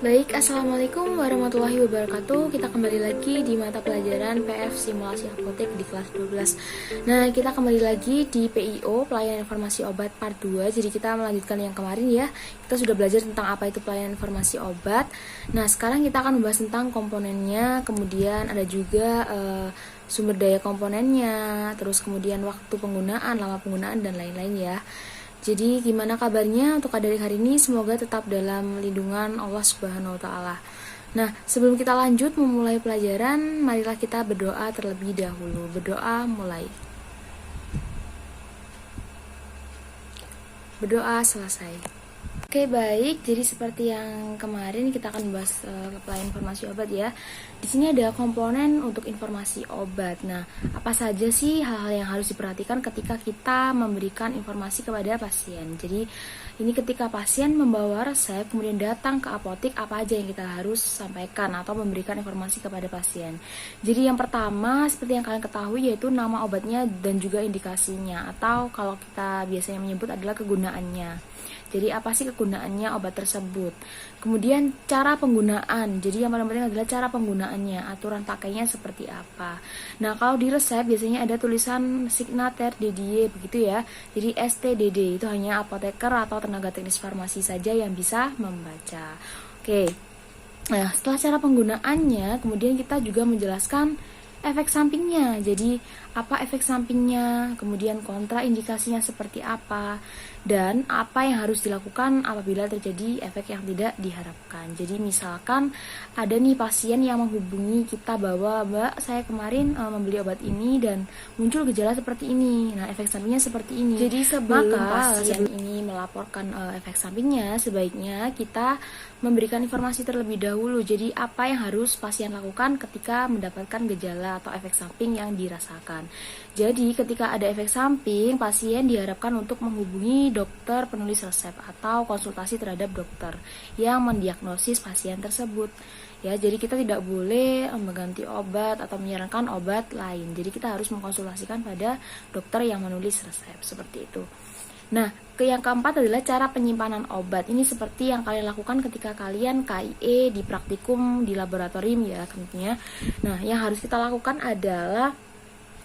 Baik, Assalamualaikum warahmatullahi wabarakatuh. Kita kembali lagi di mata pelajaran PF Simulasi Apotek di kelas 12. Nah, kita kembali lagi di PIO, Pelayanan Informasi Obat Part 2. Jadi kita melanjutkan yang kemarin ya. Kita sudah belajar tentang apa itu pelayanan informasi obat. Nah, sekarang kita akan membahas tentang komponennya, kemudian ada juga sumber daya komponennya, terus kemudian waktu penggunaan, lama penggunaan, dan lain-lain ya. Jadi gimana kabarnya untuk adik hari ini? Semoga tetap dalam lindungan Allah Subhanahu wa taala. Nah, sebelum kita lanjut memulai pelajaran, marilah kita berdoa terlebih dahulu. Berdoa mulai. Berdoa selesai. Oke, baik. Jadi seperti yang kemarin kita akan bahas pelayanan informasi obat ya. Di sini ada komponen untuk informasi obat. Nah, apa saja sih hal-hal yang harus diperhatikan ketika kita memberikan informasi kepada pasien? Jadi, ini ketika pasien membawa resep kemudian datang ke apotek, apa aja yang kita harus sampaikan atau memberikan informasi kepada pasien. Jadi yang pertama seperti yang kalian ketahui yaitu nama obatnya dan juga indikasinya, atau kalau kita biasanya menyebut adalah kegunaannya. Jadi apa sih kegunaannya obat tersebut? Kemudian cara penggunaan. Jadi yang paling penting adalah cara penggunaannya, aturan pakainya seperti apa. Nah, kalau di resep biasanya ada tulisan signater DDY begitu ya. Jadi STDD itu hanya apoteker atau tenaga teknis farmasi saja yang bisa membaca. Oke. Nah, setelah cara penggunaannya, kemudian kita juga menjelaskan efek sampingnya. Jadi apa efek sampingnya, kemudian kontraindikasinya seperti apa, dan apa yang harus dilakukan apabila terjadi efek yang tidak diharapkan. Jadi misalkan ada nih pasien yang menghubungi kita bahwa Mbak, saya kemarin membeli obat ini dan muncul gejala seperti ini. Nah, efek sampingnya seperti ini. Jadi sebelum pasien ini melaporkan efek sampingnya, sebaiknya kita memberikan informasi terlebih dahulu. Jadi apa yang harus pasien lakukan ketika mendapatkan gejala atau efek samping yang dirasakan. Jadi ketika ada efek samping, pasien diharapkan untuk menghubungi dokter penulis resep atau konsultasi terhadap dokter yang mendiagnosis pasien tersebut. Ya, jadi kita tidak boleh mengganti obat atau menyarankan obat lain. Jadi kita harus mengkonsultasikan pada dokter yang menulis resep seperti itu. Nah, yang keempat adalah cara penyimpanan obat. Ini seperti yang kalian lakukan ketika kalian KIE di praktikum di laboratorium ya tentunya. Nah, yang harus kita lakukan adalah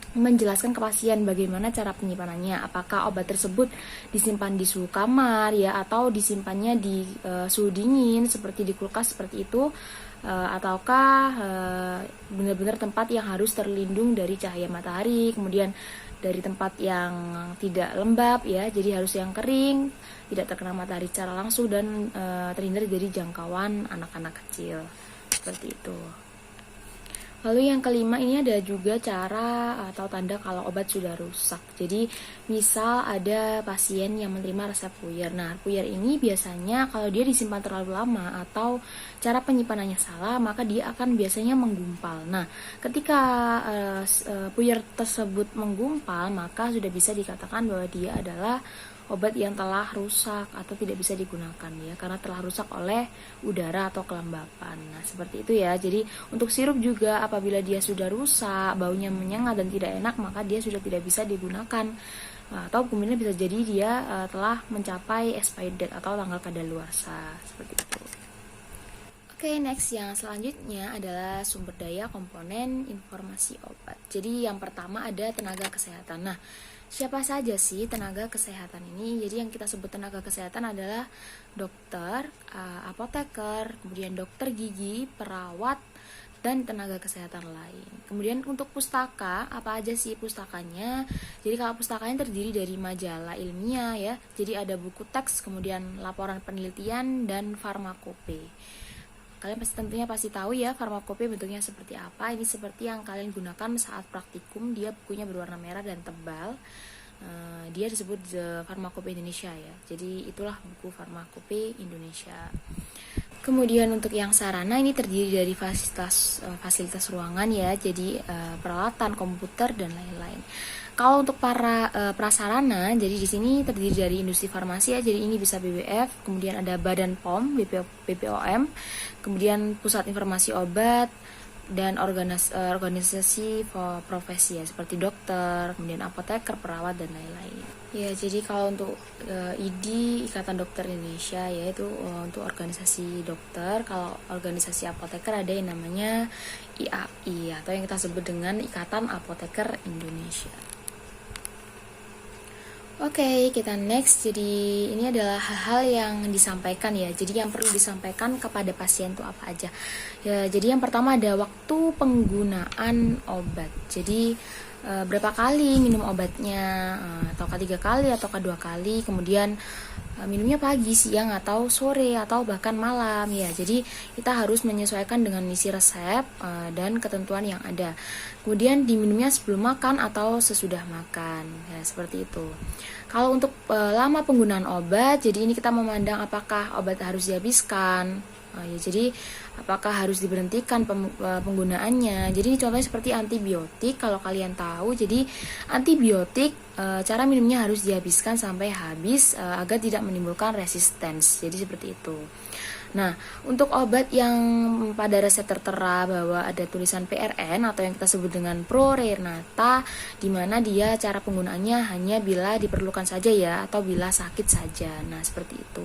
menjelaskan ke pasien bagaimana cara penyimpanannya. Apakah obat tersebut disimpan di suhu kamar ya, atau disimpannya di suhu dingin seperti di kulkas seperti itu, ataukah benar-benar tempat yang harus terlindung dari cahaya matahari, kemudian dari tempat yang tidak lembab ya, jadi harus yang kering, tidak terkena matahari secara langsung, dan terhindar dari jangkauan anak-anak kecil seperti itu. Lalu yang kelima, ini ada juga cara atau tanda kalau obat sudah rusak. Jadi misal ada pasien yang menerima resep puyer. Nah, puyer ini biasanya kalau dia disimpan terlalu lama atau cara penyimpanannya salah, maka dia akan biasanya menggumpal. Nah, ketika puyer tersebut menggumpal, maka sudah bisa dikatakan bahwa dia adalah obat yang telah rusak atau tidak bisa digunakan ya, karena telah rusak oleh udara atau kelembapan. Nah, seperti itu ya. Jadi untuk sirup juga apabila dia sudah rusak, baunya menyengat dan tidak enak, maka dia sudah tidak bisa digunakan. Atau kemudian bisa jadi dia telah mencapai expired date atau tanggal kadaluarsa seperti itu. Oke, next yang selanjutnya adalah sumber daya komponen informasi obat. Jadi yang pertama ada tenaga kesehatan. Nah, siapa saja sih tenaga kesehatan ini? Jadi yang kita sebut tenaga kesehatan adalah dokter, apoteker, kemudian dokter gigi, perawat, dan tenaga kesehatan lain. Kemudian untuk pustaka, apa aja sih pustakanya? Jadi kalau pustakanya terdiri dari majalah ilmiah ya. Jadi ada buku teks, kemudian laporan penelitian, dan farmakope. Kalian tentunya pasti tahu ya farmakope bentuknya seperti apa. Ini seperti yang kalian gunakan saat praktikum. Dia bukunya berwarna merah dan tebal. Dia disebut Farmakope Indonesia ya. Jadi itulah buku Farmakope Indonesia. Kemudian untuk yang sarana, ini terdiri dari fasilitas ruangan ya. Jadi peralatan komputer dan lain-lain. Kalau untuk para prasarana, jadi di sini terdiri dari industri farmasi ya. Jadi ini bisa BWF, kemudian ada Badan POM, BPOM, kemudian Pusat Informasi Obat, dan organisasi profesi ya, seperti dokter, kemudian apoteker, perawat dan lain-lain. Ya, jadi kalau untuk IDI, Ikatan Dokter Indonesia, yaitu untuk organisasi dokter. Kalau organisasi apoteker ada yang namanya IAI atau yang kita sebut dengan Ikatan Apoteker Indonesia. Oke, kita next. Jadi ini adalah hal-hal yang disampaikan ya. Jadi yang perlu disampaikan kepada pasien itu apa aja? Ya, jadi yang pertama ada waktu penggunaan obat. Jadi berapa kali minum obatnya, ataukah 3 kali ataukah 2 kali, kemudian minumnya pagi, siang atau sore atau bahkan malam ya. Jadi kita harus menyesuaikan dengan isi resep dan ketentuan yang ada. Kemudian diminumnya sebelum makan atau sesudah makan ya, seperti itu. Kalau untuk lama penggunaan obat, jadi ini kita memandang apakah obat harus dihabiskan. Ya, jadi apakah harus diberhentikan penggunaannya. Jadi ini contohnya seperti antibiotik. Kalau kalian tahu, jadi antibiotik cara minumnya harus dihabiskan sampai habis agar tidak menimbulkan resistance. Jadi seperti itu. Nah, untuk obat yang pada resep tertera bahwa ada tulisan PRN atau yang kita sebut dengan ProRenata, di mana dia cara penggunaannya hanya bila diperlukan saja ya, atau bila sakit saja. Nah, seperti itu.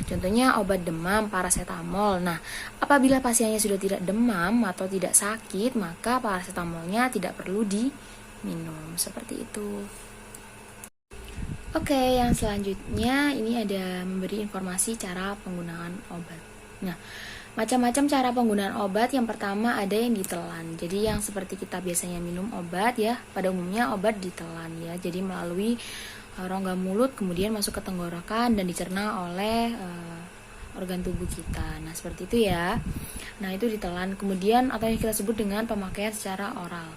Contohnya obat demam, paracetamol. Nah, apabila pasiennya sudah tidak demam atau tidak sakit, maka paracetamolnya tidak perlu diminum. Seperti itu. Oke, yang selanjutnya ini ada memberi informasi cara penggunaan obat. Nah, macam-macam cara penggunaan obat. Yang pertama ada yang ditelan. Jadi yang seperti kita biasanya minum obat ya, pada umumnya obat ditelan ya. Jadi melalui rongga mulut kemudian masuk ke tenggorokan dan dicerna oleh organ tubuh kita. Nah, seperti itu ya. Nah, itu ditelan. Kemudian atau yang kita sebut dengan pemakaian secara oral.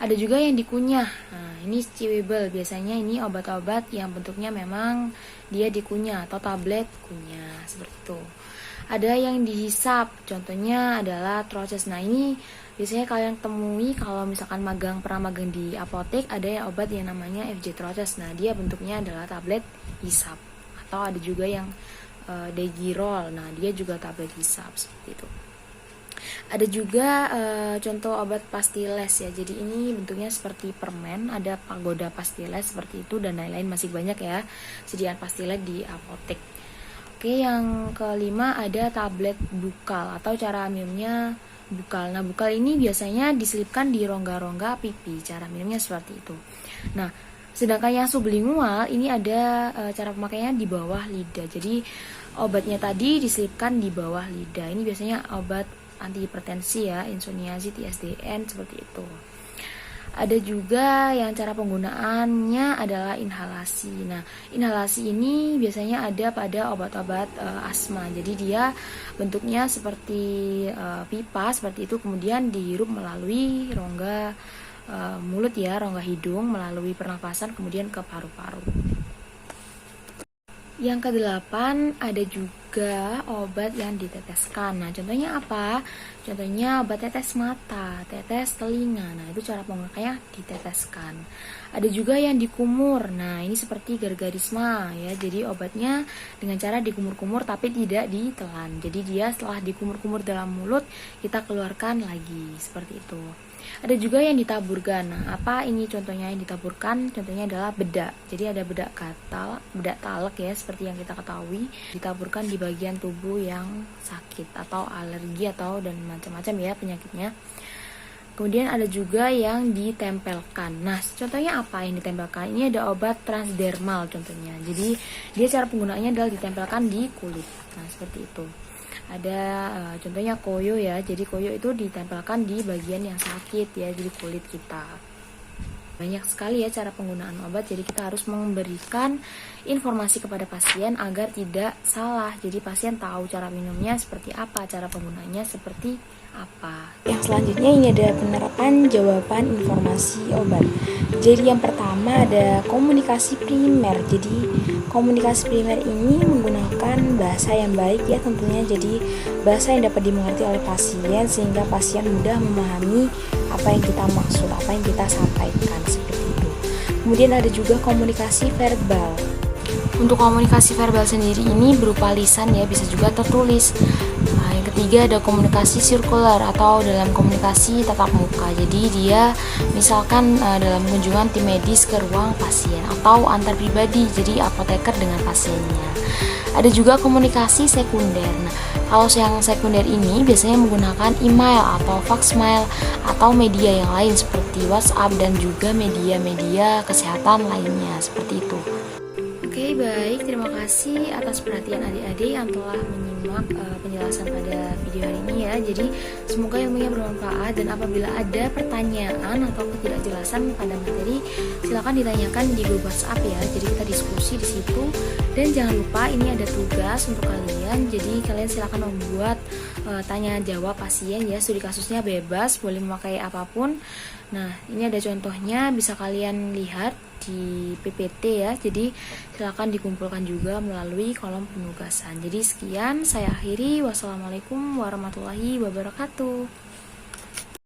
Ada juga yang dikunyah. Nah, ini chewable. Biasanya ini obat-obat yang bentuknya memang dia dikunyah atau tablet kunyah, seperti itu. Ada yang dihisap. Contohnya adalah Troches. Nah, ini biasanya kalian temui kalau misalkan pernah magang di apotek, ada yang obat yang namanya FJ Troches. Nah, dia bentuknya adalah tablet hisap. Atau ada juga yang Degirol. Nah, dia juga tablet hisap, seperti itu. Ada juga contoh obat pastiles ya. Jadi ini bentuknya seperti permen, ada pagoda pastiles seperti itu dan lain-lain, masih banyak ya sediaan pastiles di apotek. Oke, yang kelima ada tablet bukal atau cara minumnya bukal. Nah, bukal ini biasanya diselipkan di rongga-rongga pipi. Cara minumnya seperti itu. Nah, sedangkan yang sublingual ini ada cara pemakaiannya di bawah lidah. Jadi obatnya tadi diselipkan di bawah lidah. Ini biasanya obat antihipertensi ya, insoniazid, ISDN, seperti itu. Ada juga yang cara penggunaannya adalah inhalasi. Nah, inhalasi ini biasanya ada pada obat-obat asma. Jadi dia bentuknya seperti pipa seperti itu, kemudian dihirup melalui rongga mulut ya, rongga hidung, melalui pernapasan kemudian ke paru-paru. Yang kedelapan ada juga obat yang diteteskan. Nah, contohnya apa? Contohnya obat tetes mata, tetes telinga. Nah, itu cara penggunaannya diteteskan. Ada juga yang dikumur. Nah, ini seperti gargarisma ya. Jadi obatnya dengan cara dikumur-kumur tapi tidak ditelan. Jadi dia setelah dikumur-kumur dalam mulut, kita keluarkan lagi, seperti itu. Ada juga yang ditaburkan. Nah, apa ini contohnya yang ditaburkan? Contohnya adalah bedak. Jadi ada bedak talek ya, seperti yang kita ketahui, ditaburkan di bagian tubuh yang sakit atau alergi atau dan macam-macam ya penyakitnya. Kemudian ada juga yang ditempelkan. Nah, contohnya apa yang ditempelkan? Ini ada obat transdermal contohnya. Jadi dia cara penggunaannya adalah ditempelkan di kulit. Nah, seperti itu. Ada contohnya koyo ya. Jadi koyo itu ditempelkan di bagian yang sakit ya, jadi kulit kita. Banyak sekali ya cara penggunaan obat. Jadi kita harus memberikan informasi kepada pasien agar tidak salah. Jadi pasien tahu cara minumnya seperti apa, cara penggunaannya seperti apa. Yang selanjutnya ini ada penerapan jawaban informasi obat. Jadi yang pertama ada komunikasi primer. Jadi komunikasi primer ini menggunakan bahasa yang baik ya tentunya. Jadi bahasa yang dapat dimengerti oleh pasien sehingga pasien mudah memahami apa yang kita maksud, apa yang kita sampaikan, seperti itu. Kemudian ada juga komunikasi verbal. Untuk komunikasi verbal sendiri ini berupa lisan ya, bisa juga tertulis. Nah, yang ketiga ada komunikasi sirkuler atau dalam komunikasi tatap muka. Jadi dia misalkan dalam kunjungan tim medis ke ruang pasien atau antar pribadi, jadi apoteker dengan pasiennya. Ada juga komunikasi sekunder. Nah, kalau yang sekunder ini biasanya menggunakan email atau fax mail atau media yang lain seperti WhatsApp dan juga media-media kesehatan lainnya seperti itu. Oke, baik. Terima kasih atas perhatian adik-adik yang telah menyimak penjelasan pada video hari ini ya. Jadi, semoga ilmunya bermanfaat dan apabila ada pertanyaan atau ketidakjelasan pada materi, silakan ditanyakan di grup WhatsApp ya. Jadi kita diskusi di situ. Dan jangan lupa ini ada tugas untuk kalian. Jadi kalian silakan membuat tanya jawab pasien ya. Studi kasusnya bebas, boleh memakai apapun. Nah, ini ada contohnya, bisa kalian lihat di PPT ya. Jadi silakan dikumpulkan juga melalui kolom penugasan. Jadi sekian, saya akhiri. Wassalamualaikum warahmatullahi wabarakatuh.